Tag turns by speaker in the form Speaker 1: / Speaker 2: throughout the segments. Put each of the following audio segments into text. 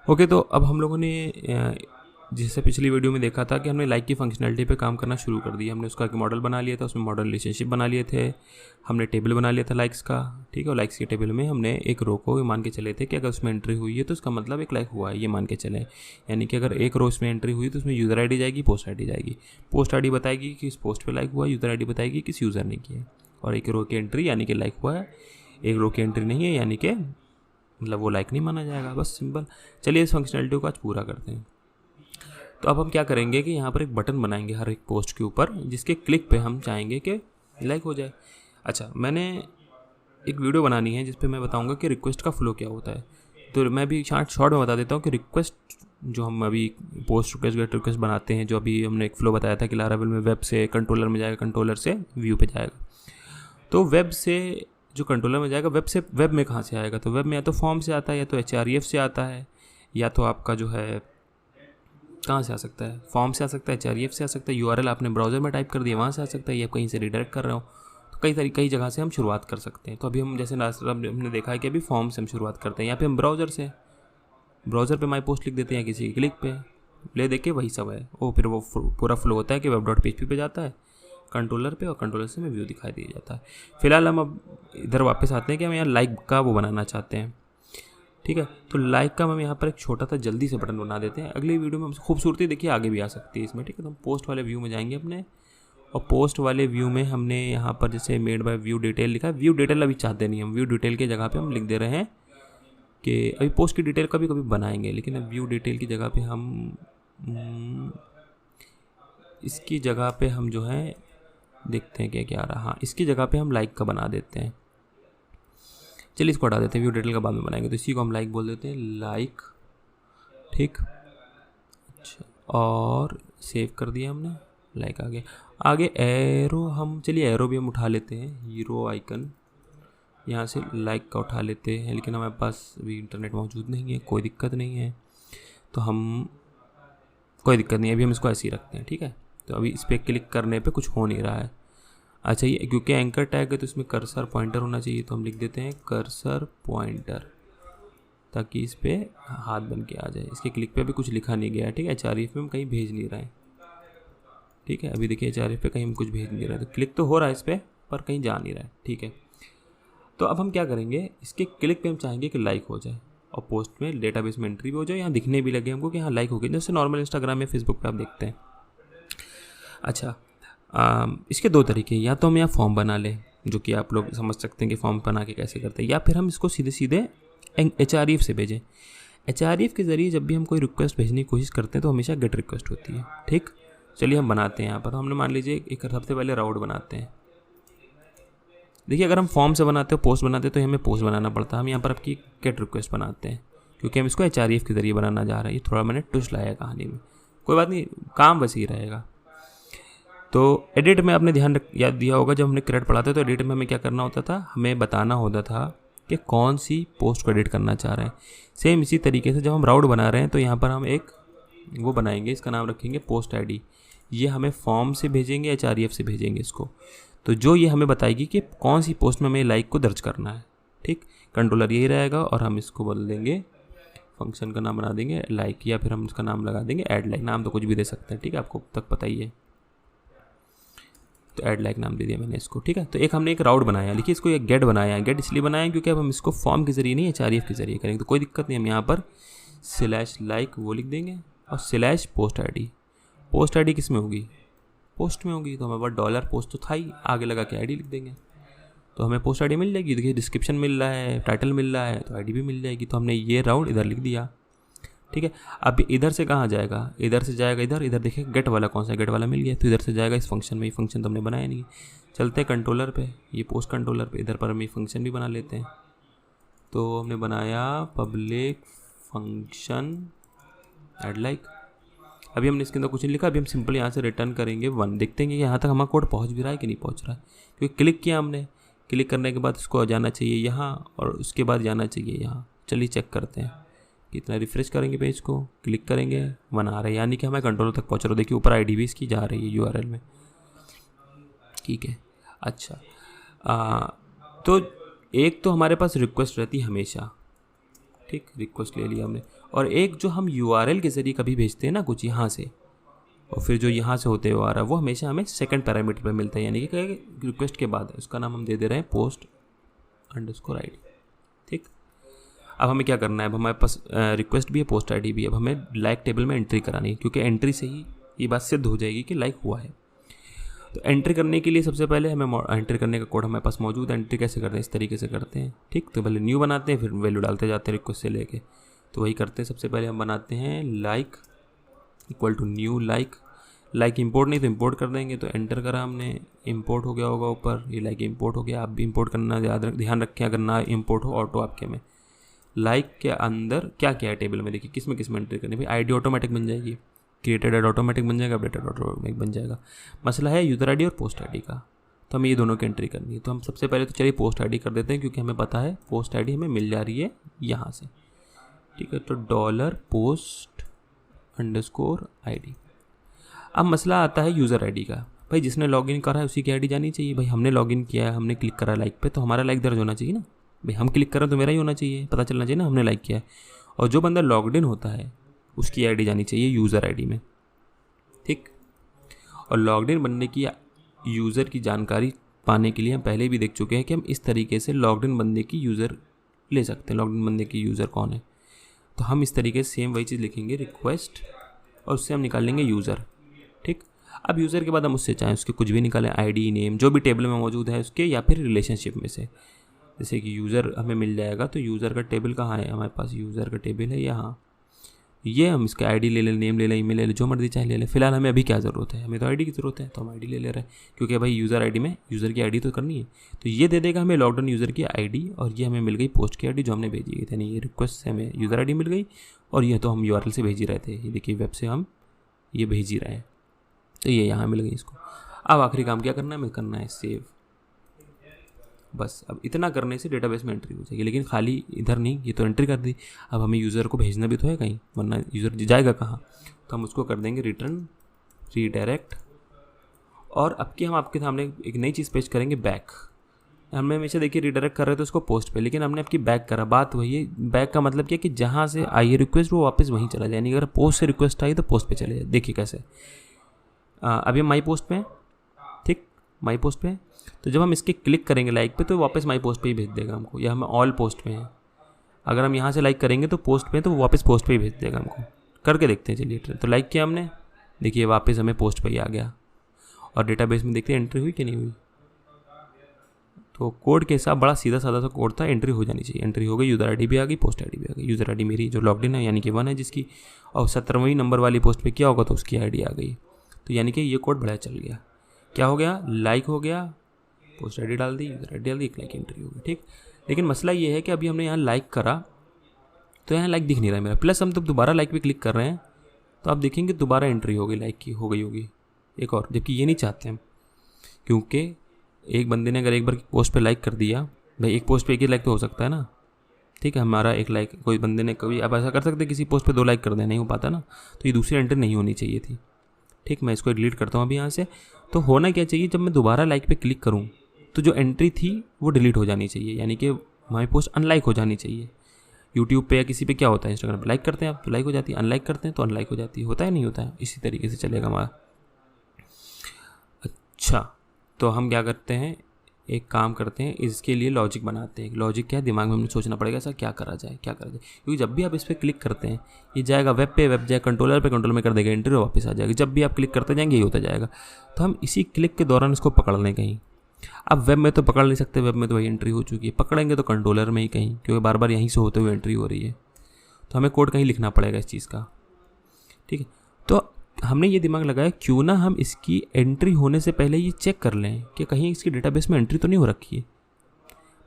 Speaker 1: Okay, तो अब हम लोगों ने जैसे पिछली वीडियो में देखा था कि हमने लाइक की फंक्शनैलिटी पे काम करना शुरू कर दिया। हमने उसका एक मॉडल बना लिया था, उसमें मॉडल रिलेशनशिप बना लिए थे, हमने टेबल बना लिया था लाइक्स का, ठीक है। और लाइक्स के टेबल में हमने एक रो को मान के चले थे कि अगर उसमें एंट्री हुई है तो उसका मतलब एक लाइक हुआ है, ये मान के चले। यानी कि अगर एक रो उसमें एंट्री हुई तो उसमें यूज़र आई डी जाएगी, पोस्ट आई डी जाएगी। पोस्ट आई डी बताएगी कि इस पोस्ट पर लाइक हुआ, यूज़र आई डी बताएगी किस यूज़र ने किया है। और एक रो की एंट्री यानी कि लाइक हुआ है, एक रो की एंट्री नहीं है यानी कि मतलब वो लाइक नहीं माना जाएगा। बस सिंपल। चलिए इस फंक्शनैलिटी को आज पूरा करते हैं। तो अब हम क्या करेंगे कि यहाँ पर एक बटन बनाएंगे हर एक पोस्ट के ऊपर, जिसके क्लिक पे हम चाहेंगे कि लाइक हो जाए। अच्छा, मैंने एक वीडियो बनानी है जिस पे मैं बताऊंगा कि रिक्वेस्ट का फ्लो क्या होता है। तो मैं भी शॉर्ट में बता देता हूँ कि रिक्वेस्ट जो हम अभी पोस्ट रिक्वेस्ट गेट रिक्वेस्ट बनाते हैं, जो अभी हमने एक फ्लो बताया था कि लारावेल में वेब से कंट्रोलर में जाएगा, कंट्रोलर से व्यू पे जाएगा। तो वेब से जो कंट्रोलर में जाएगा, वेब में कहाँ से आएगा? तो वेब में या तो फॉर्म से आता है, या तो HREF से आता है, या तो आपका जो है कहाँ से आ सकता है, फॉर्म से आ सकता है, HREF से आ सकता है, URL आपने ब्राउज़र में टाइप कर दिया वहाँ से आ सकता है, या कहीं से रिडायरेक्ट कर रहे हो। तो कई जगह से हम शुरुआत कर सकते हैं। तो अभी हम जैसे हमने देखा है कि अभी फॉर्म से हम शुरुआत करते हैं, या फिर हम ब्राउज़र पे माई पोस्ट लिख देते हैं, या किसी क्लिक पे ले देके वही सब है। फिर वो पूरा फ्लो होता है कि web.php पे जाता है कंट्रोलर पे, और कंट्रोलर से हमें व्यू दिखाई दिया जाता है। फिलहाल हम अब इधर वापस आते हैं कि हम यहाँ लाइक का वो बनाना चाहते हैं, ठीक है। तो लाइक का हम यहाँ पर एक छोटा सा जल्दी से बटन बना देते हैं। अगली वीडियो में हम खूबसूरती देखिए आगे भी आ सकती है इसमें, ठीक है। तो हम पोस्ट वाले व्यू में जाएंगे अपने, और पोस्ट वाले व्यू में हमने यहाँ पर जैसे मेड बाय व्यू डिटेल लिखा है। व्यू डिटेल अभी चाहते नहीं हम, व्यू डिटेल की जगह पे हम लिख दे रहे हैं कि अभी पोस्ट की डिटेल कभी कभी बनाएंगे, लेकिन अब व्यू डिटेल की जगह पे हम इसकी जगह पे हम जो है देखते हैं क्या आ रहा। हाँ, इसकी जगह पे हम लाइक का बना देते हैं। चलिए इसको हटा देते हैं, व्यू डिटेल का बाद में बनाएंगे। तो इसी को हम लाइक बोल देते हैं, लाइक, ठीक। अच्छा, और सेव कर दिया हमने, लाइक आ गया। आगे एरो चलिए एरो भी हम उठा लेते हैं, हीरो आइकन यहाँ से लाइक का उठा लेते हैं, लेकिन हमारे पास अभी इंटरनेट मौजूद नहीं है, कोई दिक्कत नहीं है। तो कोई दिक्कत नहीं है, अभी हम इसको ऐसे ही रखते हैं, ठीक है। तो अभी इस पर क्लिक करने पे कुछ हो नहीं रहा है। अच्छा, ये क्योंकि एंकर टैग है तो इसमें कर्सर पॉइंटर होना चाहिए, तो हम लिख देते हैं कर्सर पॉइंटर, ताकि इस पर हाथ बन के आ जाए। इसके क्लिक पे अभी कुछ लिखा नहीं गया है, ठीक है। HREF में हम कहीं भेज नहीं रहे हैं, ठीक है। अभी देखिए HREF पे कहीं हम कुछ भेज नहीं रहे, तो क्लिक तो हो रहा है इस पर कहीं जा नहीं रहा है, ठीक है। तो अब हम क्या करेंगे, इसके क्लिक पे हम चाहेंगे कि लाइक हो जाए, और पोस्ट में डेटाबेस में एंट्री भी हो जाए, यहाँ दिखने भी लगे हमको कि हाँ लाइक हो गई, जैसे नॉर्मल इंस्टाग्राम या फेसबुक पे आप देखते हैं। अच्छा, इसके दो तरीके, या तो हम यहाँ फॉर्म बना लें, जो कि आप लोग समझ सकते हैं कि फॉर्म बना के कैसे करते हैं, या फिर हम इसको सीधे HREF से भेजें। HREF के ज़रिए जब भी हम कोई रिक्वेस्ट भेजने की कोशिश करते हैं तो हमेशा गेट रिक्वेस्ट होती है, ठीक। चलिए हम बनाते हैं यहाँ पर। हमने मान लीजिए एक सबसे पहले राउट बनाते हैं। देखिए, अगर हम फॉर्म से बनाते हो, पोस्ट बनाते हैं, तो हमें पोस्ट बनाना पड़ता है। हम यहाँ पर आपकी गेट रिक्वेस्ट बनाते हैं क्योंकि हम इसको HREF के ज़रिए बनाना जा रहे हैं। ये थोड़ा मैंने ट्विस्ट लाया कहानी में, कोई बात नहीं, काम वैसे ही रहेगा। तो एडिट में आपने याद दिया होगा, जब हमने क्रेड पढ़ा था तो एडिट में हमें क्या करना होता था, हमें बताना होता था कि कौन सी पोस्ट को एडिट करना चाह रहे हैं। सेम इसी तरीके से जब हम राउट बना रहे हैं तो यहाँ पर हम एक वो बनाएंगे, इसका नाम रखेंगे पोस्ट ID। ये हमें फॉर्म से भेजेंगे, HREF से भेजेंगे इसको। तो जो ये हमें बताएगी कि कौन सी पोस्ट में हमें लाइक को दर्ज करना है, ठीक। कंट्रोलर यही रहेगा, और हम इसको बोल देंगे, फंक्शन का नाम बना देंगे लाइक, या फिर हम इसका नाम लगा देंगे ऐड लाइक। नाम तो कुछ भी दे सकते हैं, ठीक है, आपको तक पता ही है। तो ऐड लाइक नाम दे दिया मैंने इसको, ठीक है। तो हमने एक राउट बनाया, लिखिए इसको एक गेट बनाया। गेट इसलिए बनाया क्योंकि अब हम इसको फॉर्म के जरिए नहीं HREF के जरिए करेंगे, तो कोई दिक्कत नहीं। हम यहाँ पर /like वो लिख देंगे, और /post ID। पोस्ट ID किस में होगी, पोस्ट में होगी, तो हमारे पास $पोस्ट तो था ही, आगे लगा के ID लिख देंगे, तो हमें पोस्ट ID मिल जाएगी। देखिए डिस्क्रिप्शन मिल रहा है, टाइटल मिल रहा है, तो ID भी मिल जाएगी। तो हमने ये राउट इधर लिख दिया, ठीक है। अब इधर से कहाँ जाएगा, इधर से जाएगा इधर देखिए गेट वाला कौन सा, गेट वाला मिल गया, तो इधर से जाएगा इस फंक्शन में। ये फंक्शन तो हमने बनाया नहीं। चलते हैं कंट्रोलर पे, ये पोस्ट कंट्रोलर पे, इधर पर हम ये फंक्शन भी बना लेते हैं। तो हमने बनाया पब्लिक फंक्शन ऐड लाइक। अभी हमने इसके अंदर कुछ नहीं लिखा, अभी हम सिंपल यहाँ से रिटर्न करेंगे 1। देखते हैं कि यहाँ तक हमारा कोड पहुँच भी रहा है कि नहीं पहुँच रहा है, क्योंकि क्लिक किया हमने। क्लिक करने के बाद इसको जाना चाहिए यहाँ, और उसके बाद जाना चाहिए यहाँ। चलिए चेक करते हैं कितना रिफ्रेश करेंगे पेज को, क्लिक करेंगे, 1 आ रहा है, यानी कि हमें कंट्रोलर तक पहुँच रहा है। देखिए ऊपर ID भी इसकी जा रही है URL में, ठीक है। अच्छा, तो एक तो हमारे पास रिक्वेस्ट रहती है हमेशा, ठीक, रिक्वेस्ट ले लिया हमने। और एक जो हम URL के ज़रिए कभी भेजते हैं ना कुछ यहाँ से, और फिर जो यहाँ से होते हुए आ रहा है वो हमेशा हमें सेकंड पैरामीटर पे मिलता है, यानी कि रिक्वेस्ट के बाद उसका नाम हम दे दे रहे हैं post_id। ठीक, अब हमें क्या करना है, अब हमारे पास रिक्वेस्ट भी है, पोस्ट ID भी है। अब हमें लाइक टेबल में एंट्री करानी है, क्योंकि एंट्री से ही ये बात सिद्ध हो जाएगी कि लाइक हुआ है। तो एंट्री करने के लिए सबसे पहले हमें एंट्री करने का कोड हमारे पास मौजूद है। एंट्री कैसे करते हैं, इस तरीके से करते हैं। ठीक, तो पहले न्यू बनाते हैं, फिर वैल्यू डालते जाते हैं रिक्वेस्ट से लेके। तो वही करते हैं, सबसे पहले हम बनाते हैं like equal to new like import नहीं तो इंपोर्ट कर देंगे। तो एंटर करा हमने, इंपोर्ट हो गया होगा ऊपर, ये लाइक इंपोर्ट हो गया। आप भी इंपोर्ट करना ध्यान रखें, अगर ना इंपोर्ट हो ऑटो आपके में। लाइक के अंदर क्या क्या है टेबल में, देखिए किस में एंट्री करनी है भाई। ID ऑटोमेटिक बन जाएगी, क्रिएटेड ऑटोमेटिक बन जाएगा, अपडेटेड ऑटोमेटिक बन जाएगा। मसला है यूज़र ID और पोस्ट ID का, तो हमें ये दोनों की एंट्री करनी है। तो हम सबसे पहले तो चलिए पोस्ट ID कर देते हैं, क्योंकि हमें पता है पोस्ट ID हमें मिल जा रही है यहाँ से। ठीक है, तो $post_ID। अब मसला आता है यूज़र ID का। भाई जिसने लॉगिन करा है उसी की ID जानी चाहिए। भाई हमने लॉगिन किया है, हमने क्लिक करा लाइक पे, तो हमारा लाइक दर्ज होना चाहिए ना। भाई हम क्लिक कर रहे हैं तो मेरा ही होना चाहिए, पता चलना चाहिए ना हमने लाइक किया है। और जो बंदा लॉग्ड इन होता है उसकी ID जानी चाहिए यूज़र ID में। ठीक, और लॉग्ड इन बनने की यूज़र की जानकारी पाने के लिए हम पहले भी देख चुके हैं कि हम इस तरीके से लॉग्ड इन बंदे की यूज़र ले सकते हैं। लॉग्ड इन बंदे की यूज़र कौन है, तो हम इस तरीके से सेम वही चीज़ लिखेंगे, रिक्वेस्ट, और उससे हम निकाल लेंगे यूज़र। ठीक, अब यूज़र के बाद हम उससे चाहें उसके कुछ भी निकालें, ID नेम जो भी टेबल में मौजूद है उसके, या फिर रिलेशनशिप में से। जैसे कि यूज़र हमें मिल जाएगा, तो यूज़र का टेबल कहाँ है हमारे पास, यूज़र का टेबल है यहाँ। ये हम इसके ID ले लें, नेम ले लें, ईमेल ले लें, जो मर्जी चाहे ले लें। फिलहाल हमें अभी क्या ज़रूरत है, हमें तो ID की ज़रूरत है, तो हम ID ले ले रहे हैं, क्योंकि भाई यूज़र ID में यूज़र की ID तो करनी है। तो ये दे देगा हमें लॉकडाउन यूज़र की ID, और ये हमें मिल गई पोस्ट की ID जो हमने भेजी थी। यानी ये रिक्वेस्ट से हमें यूज़र ID मिल गई, और ये तो हम URL से भेज ही रहे थे। ये देखिए वेब से हम ये भेज ही रहे हैं, तो ये यहाँ मिल गई इसको। अब आखिरी काम क्या करना है, हमें करना है सेव। बस अब इतना करने से डेटाबेस में एंट्री हो जाएगी। लेकिन खाली इधर नहीं, ये तो एंट्री कर दी, अब हमें यूज़र को भेजना भी तो है कहीं, वरना यूज़र जाएगा कहाँ। तो हम उसको कर देंगे रिटर्न रीडायरेक्ट। और अब की हम आपके सामने एक नई चीज़ पेश करेंगे, बैक। हमने हमेशा देखिए रीडायरेक्ट कर रहे थे उसको पोस्ट पे, लेकिन हमने आपकी बैक करा। बात वही है, बैक का मतलब क्या कि जहाँ से आई है रिक्वेस्ट वो वापस वहीं चला जाए। यानी अगर पोस्ट से रिक्वेस्ट आई तो पोस्ट पे चले जाए। देखिए कैसे, अभी माई पोस्ट पे, ठीक, माई पोस्ट पे। तो जब हम इसके क्लिक करेंगे लाइक पे, तो वापस माई पोस्ट पे ही भेज देगा हमको, या हम ऑल पोस्ट पे हैं। अगर हम यहाँ से लाइक करेंगे तो पोस्ट पे, तो वो वापस पोस्ट पे ही भेज देगा हमको। करके देखते हैं चलिए। तो लाइक किया हमने, देखिए वापस हमें पोस्ट पे ही आ गया। और डेटाबेस में देखते हैं एंट्री हुई कि नहीं हुई। तो कोड के हिसाब बड़ा सीधा साधा सा कोड था, एंट्री हो जानी चाहिए। एंट्री हो गई, यूज़र ID भी आ गई, पोस्ट ID भी आ गई। यूज़र ID मेरी जो लॉग्ड इन है यानी कि 1 है जिसकी, और 17वें नंबर वाली पोस्ट पे क्या होगा तो उसकी ID आ गई। तो यानी कि ये कोड बड़ा चल गया। क्या हो गया, लाइक हो गया, पोस्ट ID डाल दी, यूज़र ID डाल दी, एक लाइक एंट्री हो गई। ठीक, लेकिन मसला ये है कि अभी हमने यहाँ लाइक करा तो यहाँ लाइक दिख नहीं रहा है मेरा। प्लस हम तो दोबारा लाइक पे क्लिक कर रहे हैं, तो आप देखेंगे दोबारा एंट्री हो गई, लाइक की हो गई होगी एक और, जबकि ये नहीं चाहते हम। क्योंकि एक बंदे ने अगर एक बार पोस्ट पे लाइक कर दिया, भाई एक पोस्ट पे एक ही लाइक तो हो सकता है ना। ठीक है, हमारा एक लाइक, कोई बंदे ने कभी, आप ऐसा कर सकते हैं किसी पोस्ट पे 2 लाइक कर दें, नहीं हो पाता ना। तो ये दूसरी एंट्री नहीं होनी चाहिए थी। ठीक, मैं इसको डिलीट करता हूँ अभी यहाँ से। तो होना क्या चाहिए, जब मैं दोबारा लाइक पे क्लिक करूँ तो जो एंट्री थी वो डिलीट हो जानी चाहिए, यानी कि हमारी पोस्ट अनलाइक हो जानी चाहिए। यूट्यूब पे या किसी पे क्या होता है, इंस्टाग्राम पे लाइक करते हैं आप तो लाइक हो जाती है, अनलाइक करते हैं तो अनलाइक हो जाती है। होता है नहीं होता है, इसी तरीके से चलेगा हमारा। अच्छा, तो हम क्या करते हैं, एक काम करते हैं, इसके लिए लॉजिक बनाते हैं। लॉजिक क्या है, दिमाग में हमने सोचना पड़ेगा ऐसा क्या करा जाए, क्या करा जाए। क्योंकि जब भी आप इस पर क्लिक करते हैं ये जाएगा वेब पे, वेब जाए कंट्रोलर पे, कंट्रोलर में कर देगा एंट्री, वापस आ जाएगा। जब भी आप क्लिक करते जाएंगे ये होता जाएगा। तो हम इसी क्लिक के दौरान इसको पकड़ लें कहीं। अब वेब में तो पकड़ नहीं सकते, वेब में तो वही एंट्री हो चुकी है। पकड़ेंगे तो कंट्रोलर में ही कहीं, क्योंकि बार बार यहीं से होते हुए एंट्री हो रही है। तो हमें कोड कहीं लिखना पड़ेगा इस चीज़ का। ठीक है, तो हमने ये दिमाग लगाया क्यों ना हम इसकी एंट्री होने से पहले ये चेक कर लें कि कहीं इसकी डेटाबेस में एंट्री तो नहीं हो रखी है।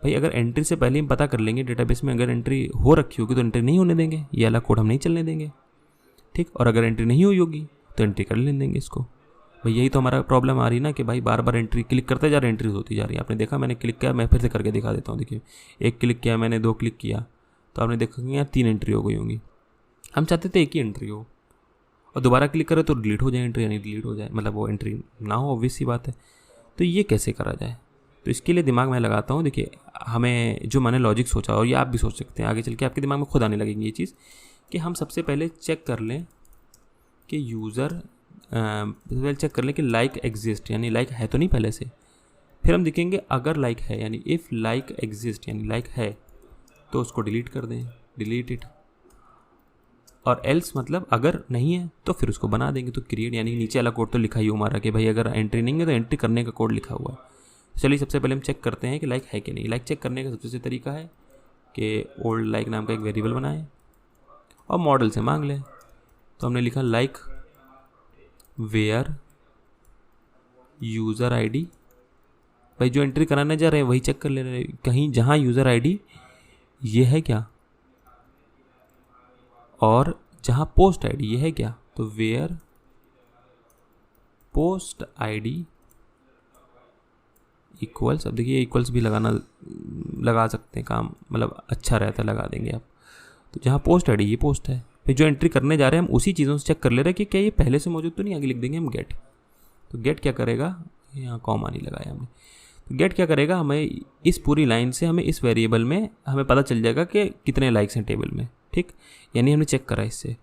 Speaker 1: भाई अगर एंट्री से पहले हम पता कर लेंगे डेटाबेस में अगर एंट्री हो रखी होगी तो एंट्री नहीं होने देंगे, ये वाला कोड हम नहीं चलने देंगे। ठीक, और अगर एंट्री नहीं हुई होगी तो एंट्री कर लेने देंगे इसको। भाई यही तो हमारा प्रॉब्लम आ रही ना कि भाई बार बार एंट्री क्लिक करते जा रहे, एंट्री होती जा रही है। आपने देखा, मैंने क्लिक किया, मैं फिर से करके दिखा देता हूँ। देखिए, एक क्लिक किया मैंने, 2 क्लिक किया, तो आपने देखा कि यहाँ 3 एंट्री हो गई होंगी। हम चाहते थे एक ही एंट्री हो, और दोबारा क्लिक करें तो डिलीट हो जाए एंट्री, यानी डिलीट हो जाए, मतलब वो एंट्री ना हो, ऑब्वियस सी बात है। तो ये कैसे करा जाए, तो इसके लिए दिमाग में लगाता हूँ। देखिए, हमें जो मैंने लॉजिक सोचा, और ये आप भी सोच सकते हैं, आगे चल के आपके दिमाग में खुद आने लगेंगी ये चीज़ कि हम सबसे पहले चेक कर लें कि यूज़र पहले चेक कर लें कि लाइक एग्जिस्ट, यानी लाइक है तो नहीं पहले से। फिर हम देखेंगे अगर लाइक है, यानी इफ़ लाइक एग्जिस्ट, यानी लाइक है तो उसको डिलीट कर दें, डिलीट इट। और एल्स मतलब अगर नहीं है तो फिर उसको बना देंगे। तो क्रिएट, यानी नीचे वाला कोड तो लिखा ही हमारा कि भाई अगर एंट्री नहीं है तो एंट्री करने का कोड लिखा हुआ है। चलिए सबसे पहले हम चेक करते हैं कि लाइक है कि नहीं। लाइक चेक करने का सबसे तरीका है कि ओल्ड लाइक नाम का एक वेरिएबल बनाएं और मॉडल से मांग लें। तो हमने लिखा लाइक वेयर यूज़र आईडी, भाई जो एंट्री कराने जा रहे हैं वही चेक कर ले रहे हैं कहीं जहाँ यूज़र आईडी ये है क्या, और जहाँ पोस्ट आईडी ये है क्या। तो वेयर पोस्ट आईडी इक्वल्स, अब देखिए इक्वल्स भी लगा सकते हैं, काम मतलब अच्छा रहता है, लगा देंगे आप। तो जहाँ पोस्ट आईडी ये पोस्ट है, फिर जो एंट्री करने जा रहे हैं हम उसी चीज़ों से चेक कर ले रहे हैं कि क्या ये पहले से मौजूद तो नहीं। आगे लिख देंगे हम गेट। तो गेट क्या करेगा, यहाँ कॉमा नहीं लगाया हमने। तो गेट क्या करेगा, हमें इस पूरी लाइन से हमें इस वेरिएबल में हमें पता चल जाएगा कि कितने लाइक्स हैं टेबल में, ठीक। यानी हमने चेक करा, इससे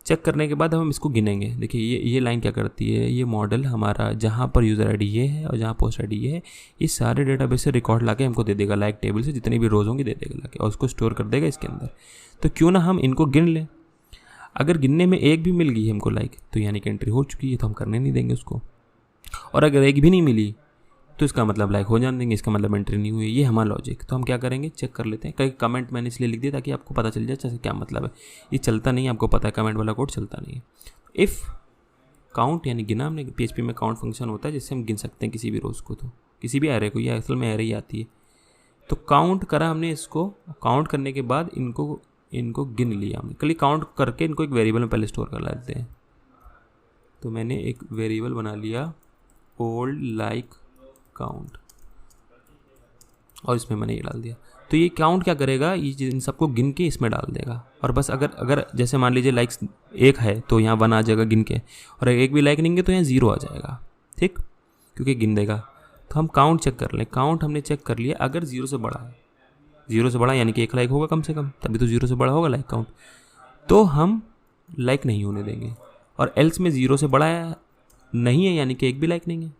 Speaker 1: चेक करने के बाद हम इसको गिनेंगे। देखिए ये लाइन क्या करती है, ये मॉडल हमारा जहाँ पर यूज़र आईडी ये है और जहाँ पोस्ट आईडी ये है, ये सारे डेटाबेस से रिकॉर्ड लाके हमको दे देगा, लाइक टेबल से जितनी भी रोज़ होंगी दे देगा लाके, और उसको स्टोर कर देगा इसके अंदर। तो क्यों ना हम इनको गिन लें। अगर गिनने में एक भी मिल गई हमको लाइक तो यानी कि एंट्री हो चुकी है, तो हम करने नहीं देंगे उसको। और अगर एक भी नहीं मिली तो इसका मतलब लाइक हो जाने देंगे, इसका मतलब एंट्री नहीं हुई। ये हमारा लॉजिक। तो हम क्या करेंगे, चेक कर लेते हैं। कई कमेंट मैंने इसलिए लिख दिया ताकि आपको पता चल जाए जैसे क्या मतलब है। ये चलता नहीं है, आपको पता है कमेंट वाला कोड चलता नहीं है। इफ़ काउंट यानी गिना हमने, PHP में काउंट फंक्शन होता है जिससे हम गिन सकते हैं किसी भी रोज़ को, तो किसी भी एरे को, ये असल में एरे ही आती है। तो काउंट करा हमने इसको, काउंट करने के बाद इनको गिन लिया हमने। कल काउंट करके इनको एक वेरिएबल में पहले स्टोर कर लेते हैं। तो मैंने एक वेरिएबल बना लिया ओल्ड लाइक काउंट, और इसमें मैंने ये डाल दिया। तो ये काउंट क्या करेगा, ये इन सबको गिन के इसमें डाल देगा। और बस अगर जैसे मान लीजिए लाइक्स 1 है तो यहाँ 1 आ जाएगा गिन के, और एक भी लाइक नहीं है तो यहाँ 0 आ जाएगा, ठीक, क्योंकि गिन देगा। तो हम काउंट चेक कर लें। काउंट हमने चेक कर लिया, अगर 0 से बड़ा है, 0 से बड़ा यानी कि 1 लाइक होगा कम से कम, तभी तो 0 से बड़ा होगा लाइक काउंट, तो हम लाइक नहीं होने देंगे। और एल्स में 0 से बड़ा नहीं है यानी कि 1 भी लाइक नहीं है,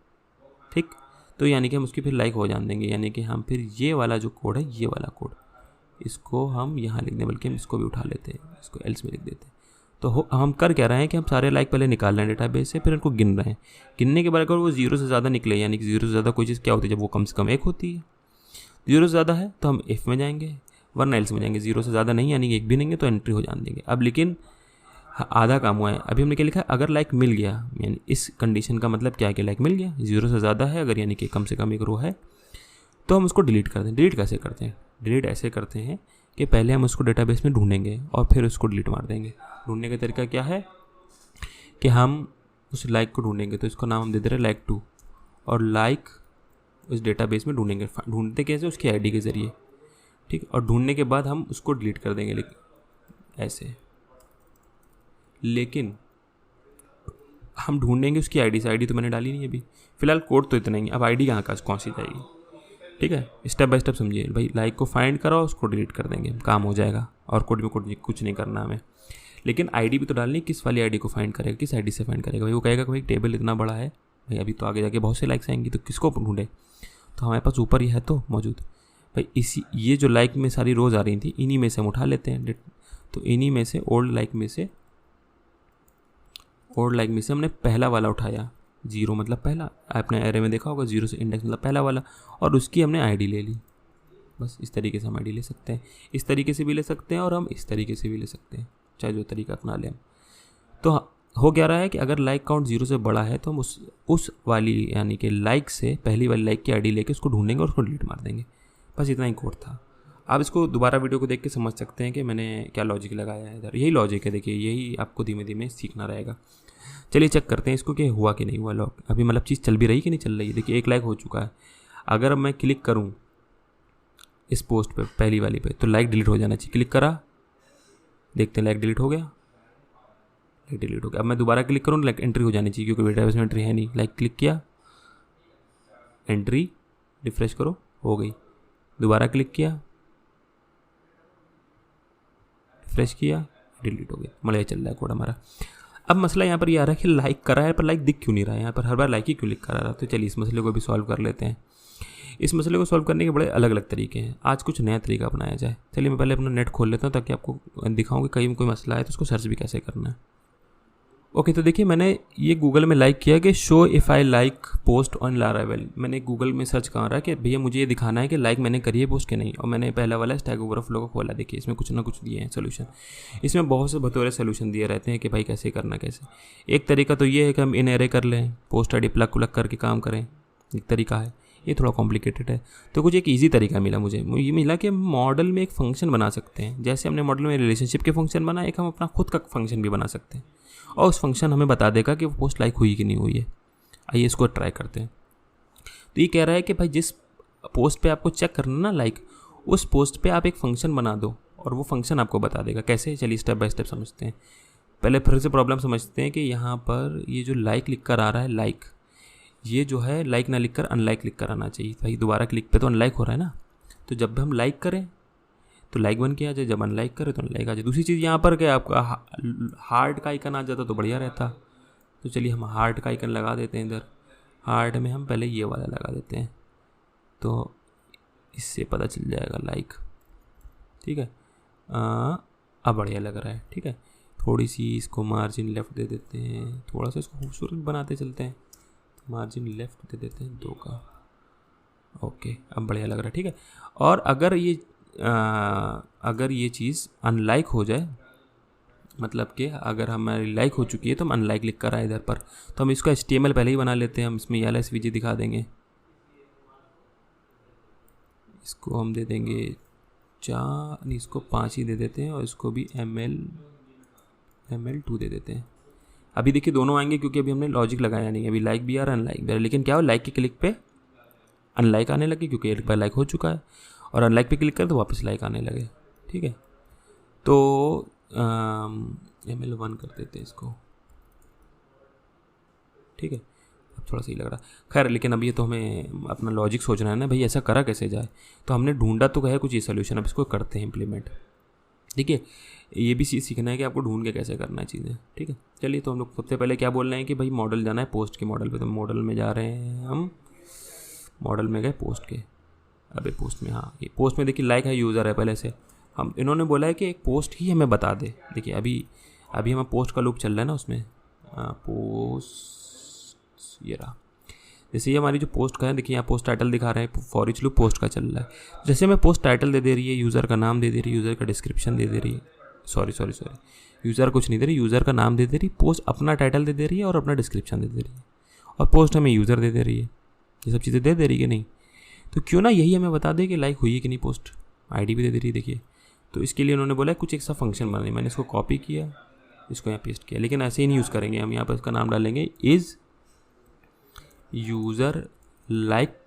Speaker 1: ठीक। तो यानी कि हम उसकी फिर लाइक हो जान देंगे, यानी कि हम फिर ये वाला जो कोड है, ये वाला कोड, इसको हम यहाँ लिख दें, बल्कि हम इसको भी उठा लेते हैं, इसको एल्स में लिख देते हैं। तो हम कर क्या रहे हैं कि हम सारे लाइक पहले निकाल रहे हैं डेटाबेस से, फिर इनको गिन रहे हैं। गिनने के बाद अगर वो 0 से ज़्यादा निकले, यानी कि 0 से ज़्यादा कोई चीज़ क्या होती है, जब वो कम से कम 1 होती है। 0 से ज़्यादा है तो हम इफ़ में जाएंगे, वरना एल्स में जाएंगे। 0 से ज़्यादा नहीं यानी कि 1 भी नहीं है तो एंट्री हो जान देंगे। अब लेकिन आधा काम हुआ है। अभी हमने क्या लिखा है, अगर लाइक मिल गया, यानी इस कंडीशन का मतलब क्या है कि लाइक मिल गया, 0 से ज़्यादा है अगर, यानी कि कम से कम 1 रो है, तो हम उसको डिलीट करते हैं। डिलीट कैसे करते हैं, डिलीट ऐसे करते हैं कि पहले हम उसको डेटाबेस में ढूंढेंगे और फिर उसको डिलीट मार देंगे। ढूंढने का तरीका क्या है कि हम उस लाइक को ढूंढेंगे, तो इसको नाम हम दे दे रहे लाइक 2, और लाइक उस डेटाबेस में ढूंढेंगे। ढूंढते कैसे, उसकी आईडी के ज़रिए, ठीक। और ढूंढने के बाद हम उसको डिलीट कर देंगे, लेकिन ऐसे, लेकिन हम ढूंढेंगे उसकी आईडी से। आईडी तो मैंने डाली नहीं अभी, फिलहाल कोड तो इतना ही। अब आईडी कहाँ कौन सी जाएगी, ठीक है। स्टेप बाय स्टेप समझिए भाई। लाइक को फाइंड करो, उसको डिलीट कर देंगे, काम हो जाएगा। और कोड में कुछ नहीं करना हमें, लेकिन आईडी भी तो डालनी। किस वाली आईडी को फाइंड करेगा, किस आईडी से फाइंड करेगा। भाई वो कहेगा कि भाई टेबल इतना बड़ा है भाई, अभी तो आगे जाके बहुत से लाइक्स आएंगी, तो किसको ढूंढे। तो हमारे पास ऊपर ही है तो मौजूद भाई, ये जो लाइक में सारी रोज़ आ रही थी, इन्हीं में से हम उठा लेते हैं। तो इन्हीं में से ओल्ड लाइक में से हमने पहला वाला उठाया, 0 मतलब पहला, आपने एरे में देखा होगा 0 से इंडेक्स मतलब पहला वाला, और उसकी हमने आईडी ले ली। बस इस तरीके से हम आईडी ले सकते हैं। इस तरीके से भी ले सकते हैं और हम इस तरीके से भी ले सकते हैं, चाहे जो तरीका अपना लें। तो हो क्या रहा है कि अगर लाइक काउंट 0 से बड़ा है तो हम उस वाली यानी कि लाइक से पहली वाली लाइक की आईडी लेके उसको ढूंढेंगे और उसको डिलीट मार देंगे। बस इतना ही कोड था। आप इसको दोबारा वीडियो को देख के समझ सकते हैं कि मैंने क्या लॉजिक लगाया है इधर। यही लॉजिक है, देखिए यही आपको धीमे धीमे सीखना रहेगा। चलिए चेक करते हैं इसको कि हुआ कि नहीं हुआ लॉक। अभी मतलब चीज़ चल भी रही कि नहीं चल रही है। देखिए 1 लाइक हो चुका है। अगर मैं क्लिक करूँ इस पोस्ट पे, पहली वाली पे, तो लाइक डिलीट हो जाना चाहिए। क्लिक करा, देखते हैं लाइक डिलीट हो गया, लाइक डिलीट हो गया। अब मैं दोबारा क्लिक करूँ, लाइक एंट्री हो जानी चाहिए क्योंकि डेटाबेस में एंट्री है नहीं। लाइक क्लिक किया, एंट्री, रिफ्रेश करो, हो गई। दोबारा क्लिक किया, रिफ्रेश किया, डिलीट हो गया, मलया चल रहा है कोड हमारा। अब मसला यहाँ पर ये आ रहा है कि लाइक करा है पर लाइक दिख क्यों नहीं रहा है, यहाँ पर हर बार लाइक ही क्यों लिख कर आ रहा है। तो चलिए इस मसले को भी सॉल्व कर लेते हैं। इस मसले को सॉल्व करने के बड़े अलग अलग तरीके हैं, आज कुछ नया तरीका अपनाया जाए। चलिए मैं पहले अपना नेट खोल लेता हूँ ताकि आपको दिखाऊँ कि कहीं कोई मसला है तो उसको सर्च भी कैसे करना है। ओके, तो देखिए मैंने ये गूगल में लाइक किया कि show if I like post on Laravel. मैंने गूगल में सर्च कर रहा है कि भैया मुझे ये दिखाना है कि लाइक मैंने करी है पोस्ट के नहीं, और मैंने पहला वाला स्टैक ओवरफ्लो को खोला। देखिए इसमें कुछ ना कुछ दिए हैं सोल्यूशन, इसमें बहुत से भतोरे सोल्यूशन दिए रहते हैं कि भाई कैसे करना कैसे। एक तरीका तो ये है कि हम इन एरे कर लें, पोस्ट आई डी प्लग उलग करके काम करें, एक तरीका है। ये थोड़ा कॉम्प्लिकेटेड है, तो कुछ एक ईजी तरीका मिला मुझे। ये मिला कि मॉडल में एक फंक्शन बना सकते हैं। जैसे हमने मॉडल में रिलेशनशिप के फंक्शन बना, एक हम अपना खुद का फंक्शन भी बना सकते हैं, और उस फंक्शन हमें बता देगा कि वो पोस्ट लाइक हुई कि नहीं हुई है। आइए इसको ट्राई करते हैं। तो ये कह रहा है कि भाई जिस पोस्ट पे आपको चेक करना ना लाइक, उस पोस्ट पे आप एक फंक्शन बना दो और वो फंक्शन आपको बता देगा। कैसे, चलिए स्टेप बाय स्टेप समझते हैं। पहले फिर से प्रॉब्लम समझते हैं कि यहाँ पर ये जो लाइक लिख कर आ रहा है, लाइक ये जो है लाइक ना लिख कर अनलाइक लिख कर आना चाहिए। भाई दोबारा क्लिक पे तो अनलाइक हो रहा है ना, तो जब भी हम लाइक करें तो लाइक बन के आ जाए, जब अनलाइक करें तो अनलाइक आ जाए। दूसरी चीज़ यहाँ पर क्या आपका हार्ट का आइकन आ जाता तो बढ़िया रहता। तो चलिए हम हार्ट का आइकन लगा देते हैं इधर। हार्ट में हम पहले ये वाला लगा देते हैं, तो इससे पता चल जाएगा लाइक। ठीक है, अब बढ़िया लग रहा है। ठीक है, थोड़ी सी इसको मार्जिन लेफ़्ट दे देते हैं, थोड़ा सा इसको खूबसूरत बनाते चलते हैं। मार्जिन लेफ़्ट दे देते हैं 2 का। ओके, अब बढ़िया लग रहा है। ठीक है, और अगर ये चीज़ अनलाइक हो जाए, मतलब कि अगर हमारी लाइक हो चुकी है तो हम अनलाइक लिख कर आए इधर पर, तो हम इसको HTML पहले ही बना लेते हैं। हम इसमें LSVG दिखा देंगे, इसको हम दे देंगे 4, इसको 5 ही दे देते हैं, और इसको भी ML2 दे देते हैं। अभी देखिए दोनों आएंगे क्योंकि अभी हमने लॉजिक लगाया नहीं, अभी लाइक भी आ रहा है अनलाइक भी आ रहा है। लेकिन क्या हो, लाइक के क्लिक पे अनलाइक आने लगे क्योंकि एक बार लाइक हो चुका है, और अनलाइक पे क्लिक कर तो वापस लाइक आने लगे। ठीक है, तो ML1 कर देते हैं इसको। ठीक है, अब थोड़ा सही लग रहा है। खैर, लेकिन अब ये तो हमें अपना लॉजिक सोचना है ना भाई, ऐसा करा कैसे जाए। तो हमने ढूंढा तो है कुछ ये सोल्यूशन, अब इसको करते हैं इम्प्लीमेंट। ठीक है, ये भी चीज़ सीखना है कि आपको ढूंढ के कैसे करना है चीज़ें। ठीक है, चलिए तो हम लोग सबसे पहले क्या बोल रहे हैं कि भाई मॉडल जाना है पोस्ट के मॉडल पे। तो मॉडल में जा रहे हैं हम, मॉडल में गए पोस्ट के। अबे पोस्ट में, हाँ ये पोस्ट में देखिए लाइक है, यूज़र है पहले से। हम इन्होंने बोला है कि एक पोस्ट ही हमें बता दे। देखिए अभी हमें पोस्ट का लूप चल रहा है ना उसमें, पोस्ट ये रहा। जैसे ये हमारी जो पोस्ट का है, देखिए यहाँ पोस्ट टाइटल दिखा रहे हैं, फॉर ईच लूप पोस्ट का चल रहा है। जैसे हमें पोस्ट टाइटल दे रही है, यूज़र का नाम दे रही है, यूज़र का डिस्क्रिप्शन दे रही है, सॉरी यूज़र कुछ नहीं दे रही, यूज़र का नाम दे रही, पोस्ट अपना टाइटल दे रही है और अपना डिस्क्रिप्शन दे रही है, और पोस्ट हमें यूज़र दे रही है। ये सब चीज़ें दे रही है कि नहीं, तो क्यों ना यही हमें बता दे कि लाइक हुई है कि नहीं पोस्ट। ID भी दे रही है देखिए। तो इसके लिए उन्होंने बोला कुछ एक सा फंक्शन बनाए। मैंने इसको कॉपी किया, इसको यहाँ पेस्ट किया, लेकिन ऐसे ही नहीं यूज़ करेंगे हम। यहाँ पर इसका नाम डालेंगे इज़ यूज़र लाइक।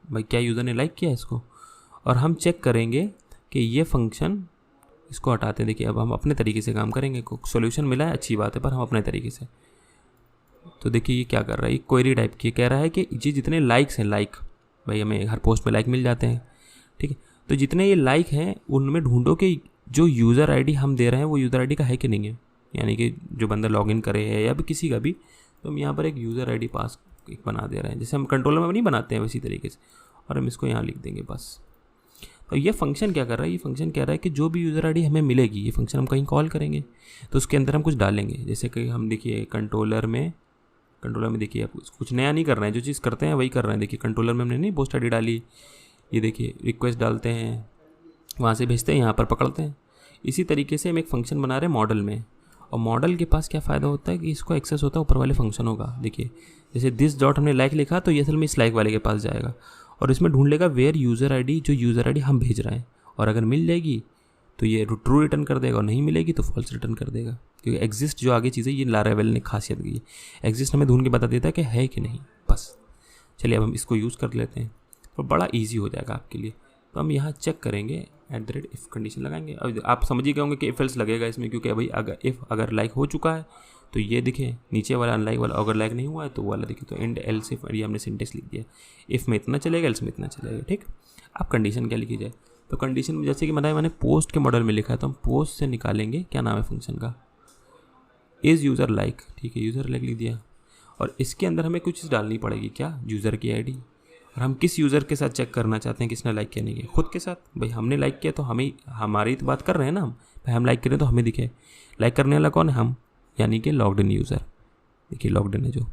Speaker 1: भाई क्या यूज़र ने लाइक किया इसको, और हम चेक करेंगे कि ये फंक्शन, इसको हटाते हैं। देखिए अब हम अपने तरीके से काम करेंगे। सोल्यूशन मिला है, अच्छी बात है, पर हम अपने तरीके से। तो देखिए ये क्या कर रहा है, ये क्वेरी टाइप की कह रहा है कि ये जितने लाइक्स हैं, लाइक भाई हमें हर पोस्ट में लाइक मिल जाते हैं। ठीक है, तो जितने ये लाइक हैं उनमें ढूंढो कि जो यूज़र ID हम दे रहे हैं वो यूज़र ID का है कि नहीं है, यानी कि जो बंदा लॉगिन करे है या भी किसी का भी। तो हम यहाँ पर एक यूज़र ID पास एक बना दे रहे हैं, जैसे हम कंट्रोलर में नहीं बनाते हैं वैसी तरीके से, और हम इसको यहाँ लिख देंगे बस। तो ये फंक्शन क्या कर रहा है, ये फंक्शन कह रहा है कि जो भी यूज़र ID हमें मिलेगी, ये फंक्शन हम कहीं कॉल करेंगे तो उसके अंदर हम कुछ डालेंगे। जैसे कि हम देखिए कंट्रोलर में देखिए आप कुछ नया नहीं कर रहे हैं, जो चीज़ करते हैं वही कर रहे हैं। देखिए कंट्रोलर में हमने नहीं पोस्ट ID डाली, ये देखिए रिक्वेस्ट डालते हैं, वहाँ से भेजते हैं, यहाँ पर पकड़ते हैं। इसी तरीके से हम एक फंक्शन बना रहे हैं मॉडल में, और मॉडल के पास क्या फ़ायदा होता है कि इसको एक्सेस होता है ऊपर वाले फंक्शन होगा। देखिए जैसे दिस डॉट हमने लाइक लिखा तो ये असल में इस लाइक वाले के पास जाएगा, और इसमें ढूंढ लेगा वेयर यूज़र ID, जो यूज़र ID हम भेज रहे हैं, और अगर मिल जाएगी तो ये ट्रू रिटर्न कर देगा, और नहीं मिलेगी तो फॉल्स रिटर्न कर देगा। क्योंकि एग्जिस्ट जो आगे चीज़ें, ये लारावेल ने खासियत की है, एग्जिस्ट हमें ढूंढ के बता देता है कि है कि नहीं, बस। चलिए अब हम इसको यूज़ कर लेते हैं, तो बड़ा ईजी हो जाएगा आपके लिए। तो हम यहाँ चेक करेंगे @if कंडीशन लगाएंगे। अब आप समझ ही गए होंगे कि इफ एल्स लगेगा इसमें, क्योंकि भाई अगर लाइक हो चुका है तो ये दिखे नीचे वाला अनलाइक वाला, अगर लाइक नहीं हुआ है तो वाला दिखे। तो एंड एल्स इफ, ये हमने सिंटेक्स लिख दिया, इफ़ में इतना चलेगा, एल्स में इतना चलेगा। ठीक, आप कंडीशन क्या लिखी जाए, तो कंडीशन में जैसे कि मैंने पोस्ट के मॉडल में लिखा है, तो हम पोस्ट से निकालेंगे क्या नाम है फंक्शन का, इज़ यूज़र लाइक। ठीक है, यूज़र लाइक लिख दिया। और इसके अंदर हमें कुछ चीज़ डालनी पड़ेगी, क्या, यूज़र की आईडी। और हम किस यूज़र के साथ चेक करना चाहते हैं किसने लाइक किया नहीं किया, खुद के साथ। भाई हमने लाइक किया तो हमें, हमारी तो बात कर रहे हैं ना हम, भाई हम लाइक करें तो हमें दिखे। लाइक करने वाला कौन है, हम, यानी कि लॉग्ड इन यूज़र। देखिए लॉग्ड इन है जो।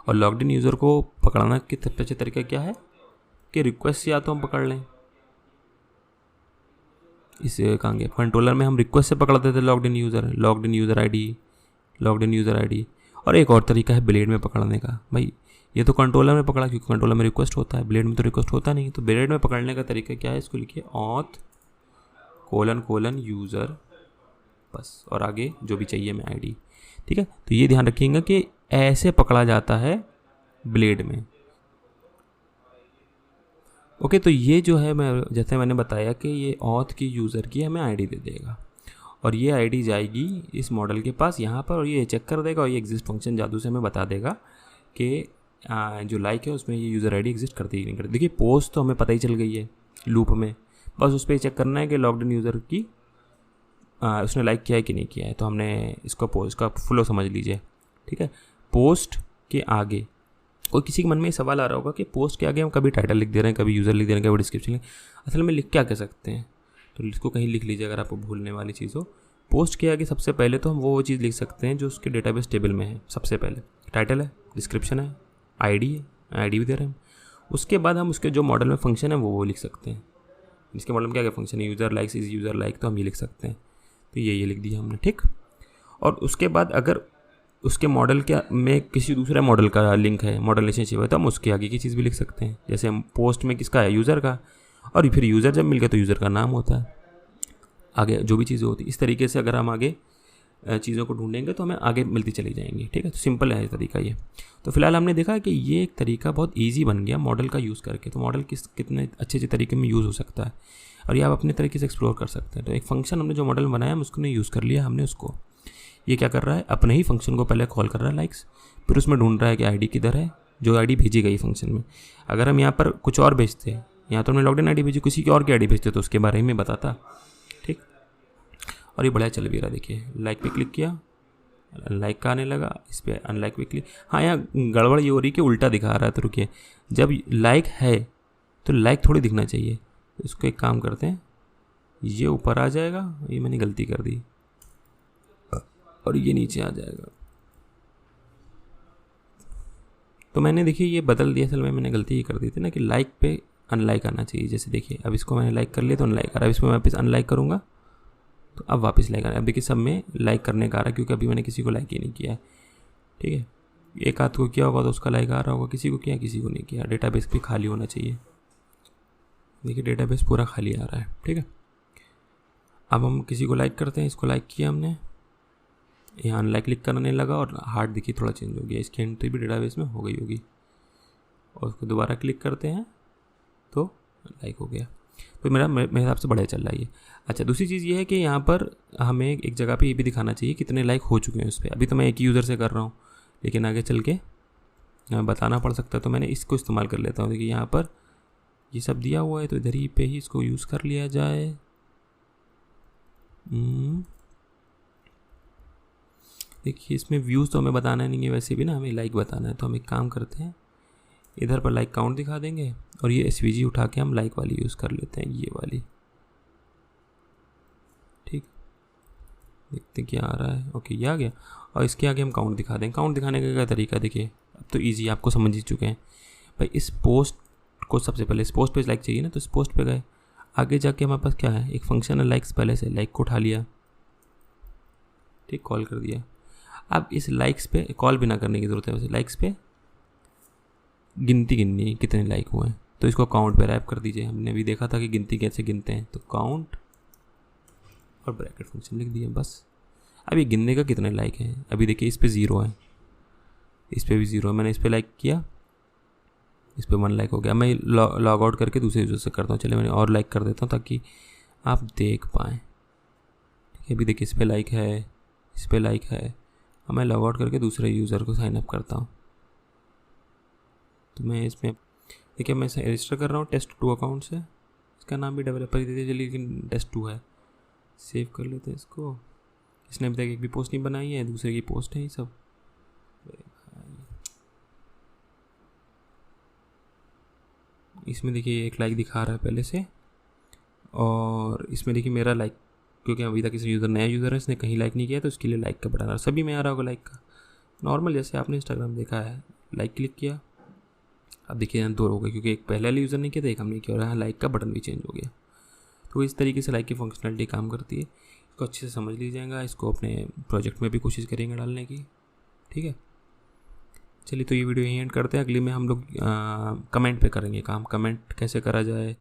Speaker 1: और लॉग्ड इन यूज़र को पकड़ना के सबसे अच्छा तरीका क्या है कि रिक्वेस्ट से या तो हम पकड़ लें, इस कहेंगे कंट्रोलर में हम रिक्वेस्ट से पकड़ देते logged in user ID, logged in user ID. और एक और तरीका है ब्लेड में पकड़ने का। भाई ये तो कंट्रोलर में पकड़ा क्योंकि कंट्रोलर में रिक्वेस्ट होता है, ब्लेड में तो रिक्वेस्ट होता नहीं। तो ब्लेड में पकड़ने का तरीका क्या है, इसको लिखिए ऑथ : यूज़र, बस, और आगे जो भी चाहिए मैं आईडी। ठीक है, तो ये ध्यान रखिएगा कि ऐसे पकड़ा जाता है ब्लेड में। ओके, तो ये जो है, मैं जैसे मैंने बताया कि ये ऑथ की यूज़र की हमें आईडी दे देगा, और ये आईडी जाएगी इस मॉडल के पास यहाँ पर, और ये चेक कर देगा, और ये एग्जिस्ट फंक्शन जादू से हमें बता देगा कि जो लाइक है उसमें ये यूज़र आईडी एग्जिस्ट करती ही नहीं करती। देखिए पोस्ट तो हमें पता ही चल गई है लूप में, बस उस पर चेक करना है कि लॉग्ड इन यूज़र की उसने लाइक किया है कि नहीं किया है। तो हमने इसको पोस्ट का फ्लो समझ लीजिए। ठीक है, पोस्ट के आगे कोई किसी के मन में ये सवाल आ रहा होगा कि पोस्ट के आगे हम कभी टाइटल लिख दे रहे हैं, कभी यूज़र लिख दे रहे हैं, कभी डिस्क्रिप्शन लिख, असल में लिख क्या कह सकते हैं, तो इसको कहीं लिख लीजिए अगर आपको भूलने वाली चीज़ हो। पोस्ट के आगे सबसे पहले तो हम वो चीज़ लिख सकते हैं जो उसके डेटाबेस टेबल में है। सबसे पहले टाइटल है, डिस्क्रिप्शन है, आईडी है, आईडी भी दे रहे हैं हम। उसके बाद हम उसके जो मॉडल में फंक्शन है वो लिख सकते हैं। इसके मॉडल में क्या क्या फंक्शन है, user likes is user like, तो हम ये लिख सकते हैं। तो ये लिख दिया हमने। ठीक, और उसके बाद अगर उसके मॉडल क्या में किसी दूसरे मॉडल का लिंक है, मॉडल रिलेशनशिप है, तो हम उसके आगे की चीज़ भी लिख सकते हैं। जैसे हम पोस्ट में किसका है, यूज़र का, और फिर यूज़र जब मिल गया तो यूज़र का नाम होता है, आगे जो भी चीज़ें होती है। इस तरीके से अगर हम आगे चीज़ों को ढूंढेंगे तो हमें आगे मिलती चली जाएंगी। ठीक है, तो सिंपल है तरीका ये। तो फिलहाल हमने देखा कि ये एक तरीका बहुत ईजी बन गया मॉडल का यूज़ करके। तो मॉडल कितने अच्छे तरीके में यूज़ हो सकता है, और ये आप अपने तरीके से एक्सप्लोर कर सकते हैं। तो एक फंक्शन हमने जो मॉडल में बनाया हम उसको यूज़ कर लिया हमने उसको। ये क्या कर रहा है, अपने ही फंक्शन को पहले कॉल कर रहा है लाइक्स, फिर उसमें ढूंढ रहा है कि आईडी किधर है, जो आईडी भेजी गई फंक्शन में। अगर हम यहाँ पर कुछ और भेजते हैं, यहाँ तो हमने लॉग्ड इन आईडी भेजी, किसी की और की आईडी भेजते तो उसके बारे में बताता। ठीक, और ये बढ़िया चल भी रहा। देखिए लाइक पे क्लिक किया, लाइक का आने लगा, इस पर अनलाइक पे क्लिक। हाँ, यहाँ गड़बड़ ये हो रही कि उल्टा दिखा रहा है, तो रुकिए, जब लाइक है तो लाइक थोड़ी दिखना चाहिए। इसको एक काम करते हैं, ये ऊपर आ जाएगा, ये मैंने गलती कर दी, और ये नीचे आ जाएगा। तो मैंने देखिए ये बदल दिया, असल में मैंने गलती ही कर दी थी ना कि लाइक पे अनलाइक आना चाहिए। जैसे देखिए अब इसको मैंने लाइक कर लिया तो अनलाइक आ रहा है, इसको मैं वापस अनलाइक करूँगा तो अब वापस लाइक आ रहा है। अब देखिए सब में लाइक करने का आ रहा है क्योंकि अभी मैंने किसी को लाइक ही नहीं किया है। ठीक है, एक आध को किया होगा तो उसका लाइक आ रहा होगा, किसी को किया किसी को नहीं किया। डेटाबेस भी खाली होना चाहिए। देखिए डेटाबेस पूरा खाली आ रहा है। ठीक है, अब हम किसी को लाइक करते हैं, इसको लाइक किया हमने, यहाँ अनलाइक क्लिक करने लगा और हार्ट देखिए थोड़ा चेंज हो गया, इसकी एंट्री भी डेटाबेस में हो गई होगी। और उसको दोबारा क्लिक करते हैं तो लाइक हो गया। तो मेरे हिसाब से बढ़िया चल रहा है ये। अच्छा, दूसरी चीज़ ये है कि यहाँ पर हमें एक जगह पे ये भी दिखाना चाहिए कितने लाइक हो चुके हैं उस पर। अभी तो मैं एक ही यूज़र से कर रहा हूँ, लेकिन आगे चल के बताना पड़ सकता है, तो मैंने इसको इस्तेमाल कर लेता हूँ। देखिए यहाँ पर ये सब दिया हुआ है तो इधर ही पे ही इसको यूज़ कर लिया जाए। देखिए इसमें व्यूज़ तो हमें बताना नहीं है, वैसे भी ना हमें लाइक बताना है। तो हम एक काम करते हैं, इधर पर लाइक काउंट दिखा देंगे और ये एसवीजी उठा के हम लाइक वाली यूज़ कर लेते हैं, ये वाली। ठीक, देखते क्या आ रहा है। ओके, ये आ गया। और इसके आगे हम काउंट दिखा दें। काउंट दिखाने का क्या तरीका, देखिए अब तो ईजी, आपको समझ ही चुके हैं। भाई इस पोस्ट को सबसे पहले, इस पोस्ट पे लाइक चाहिए ना, तो इस पोस्ट पे गए, आगे जाके हमारे पास क्या है, एक फंक्शन है लाइक्स, पहले से लाइक को उठा लिया। ठीक, कॉल कर दिया। अब इस लाइक्स पे कॉल भी ना करने की ज़रूरत है, वैसे लाइक्स पे गिनती गिननी कितने लाइक हुए हैं, तो इसको काउंट पे रैप कर दीजिए। हमने भी देखा था कि गिनती कैसे गिनते हैं, तो काउंट और ब्रैकेट फंक्शन लिख दिए बस। अब ये गिनने का कितने लाइक हैं, अभी देखिए इस पे 0 है, इस पे भी 0 है। मैंने इस पे लाइक किया, इस पे 1 लाइक हो गया। मैं लॉग आउट करके दूसरे यूज़र से करता हूँ। चलिए मैंने और लाइक कर देता हूँ ताकि आप देख पाएँ। ठीक है, अभी देखिए इस पे लाइक है, इस पे लाइक है। अब मैं लॉग आउट करके दूसरे यूज़र को साइन अप करता हूँ। तो मैं इसमें देखिए मैं रजिस्टर कर रहा हूँ टेस्ट2 अकाउंट से, इसका नाम भी डेवलपर ही दे दिया, चलिए, लेकिन टेस्ट2 है। सेव कर लेते हैं इसको। इसने अभी तक एक भी पोस्ट नहीं बनाई है, दूसरे की पोस्ट है ये सब। इसमें देखिए एक लाइक दिखा रहा है पहले से, और इसमें देखिए मेरा लाइक, क्योंकि अभी तक इस यूज़र नया यूज़र है, इसने कहीं लाइक नहीं किया, तो इसके लिए लाइक का बटन आ रहा है। सभी में आ रहा होगा लाइक का, नॉर्मल जैसे आपने इंस्टाग्राम देखा है। लाइक क्लिक किया, अब देखिए यहाँ 2 हो गए, क्योंकि एक पहले वाले यूज़र ने किया था, एक हमने किया, और यहाँ लाइक का बटन भी चेंज हो गया। तो इस तरीके से लाइक की फंक्शनलिटी काम करती है। इसको अच्छे से समझ लीजिएगा, इसको अपने प्रोजेक्ट में भी कोशिश करेंगे डालने की, ठीक है। चलिए, तो ये वीडियो यहीं एंड करते हैं। अगली में हम लोग कमेंट पे करेंगे काम, कमेंट कैसे करा जाए,